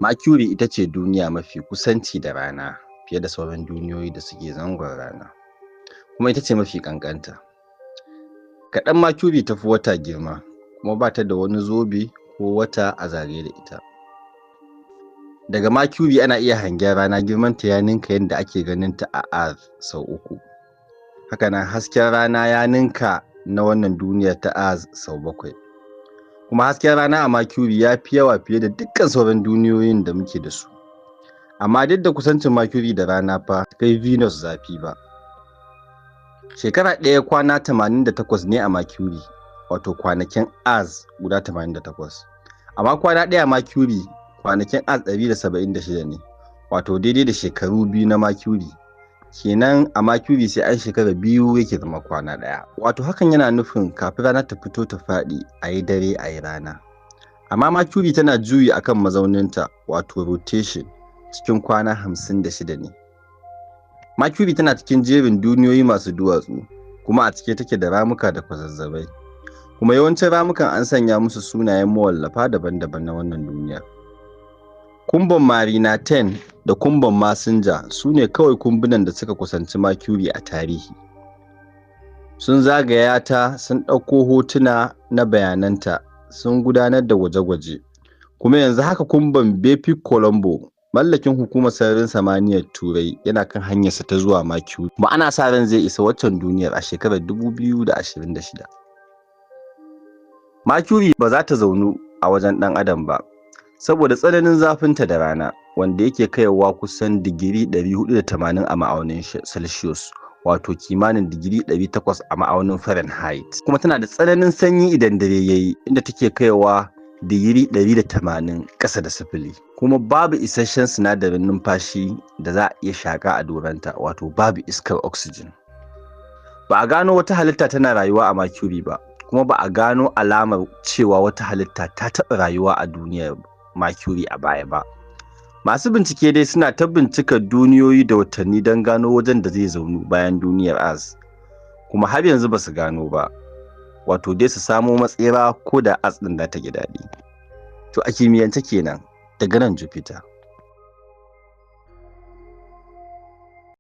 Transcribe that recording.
Mercury ita ce duniya mafi kusanci da rana fiye da sauran duniyoyi da suke zangon rana, kuma ita ce mafi ƙanƙanta. Kaɗan Mercury ta fi wata girma, kuma ba ta da wani zobe ko wata a zagaye da ita. Daga Mercury ana iya hangen rana girmanta ya ninka yadda ake ganinta a Earth sau 3. Haka nan hasken rana ya ninka na wannan duniyar ta Earth sau 7. Kuma hasken rana a Mercury ya fi yawa fiye da dukkan sauran duniyoyin da muke da su. Amma duk da kusancin Mercury da rana fa kai Venus zafi ba. Shekara ɗaya kwana 88 ne a Mercury, wato kwanakin Earth guda 88. Amma kwana ɗaya a Mercury kwanakin Earth 176 ne, wato daidai da shekaru 2 na Mercury. Kenan a Mercury sai an shekara 2 yake zama kwana ɗaya. Wato hakan yana nufin kafin rana ta fito ta faɗi a yi dare a yi rana. Amma Mercury tana juyi akan mazauninta, wato rotation, cikin kwana 56 ne. Mercury tana cikin jerin duniyoyi masu duwatsu, kuma a cike take da ramuka da kwazazzabai. Kuma yawancin ramukan an sanya musu sunayen mawallafa daban-daban na wannan duniya. Kumbon Marina 10 da kumbon Messenger su ne kawai kumbunan da suka kusanci Mercury a tarihi. Sun zagaya ta, sun ɗauko hotuna na bayananta, sun gudanar da gwaje-gwaje. Kuma yanzu haka kumbon Bepi Colombo, mallakin hukumar sararin samaniyar Turai, yana kan hanyarsa ta zuwa Mercury. Kuma ana sa ran zai isa waccan duniyar a shekarar 2026. Mercury ba za ta zaunu a wajen ɗan adam ba, saboda tsananin zafinta da rana, wanda yake kaiwa kusan digiri 480 a ma'aunin Celsius, wato kimanin digiri 800 a ma'aunin Fahrenheit. Kuma tana da tsananin sanyi idan dare yayi, inda take kaiwa digiri 180 ƙasa da sifili. Kuma babu isasshen sinadarin numfashi da za a iya shaƙa a doranta, wato babu iskar oxygen. Ba a gano wata halitta tana rayuwa a Mercury ba, kuma ba a gano alamar cewa wata halitta ta taɓa rayuwa a duniyar Mercury a baya ba. Masu bincike dai suna ta bincikar duniyoyi da watanni don gano wajen da zai zaunu bayan duniyar Earth, kuma har yanzu ba su gano ba, wato dai su samo matsera ko da Earth ɗin za ta ji daɗi. To a kimiyyance kenan, daga nan Jupiter.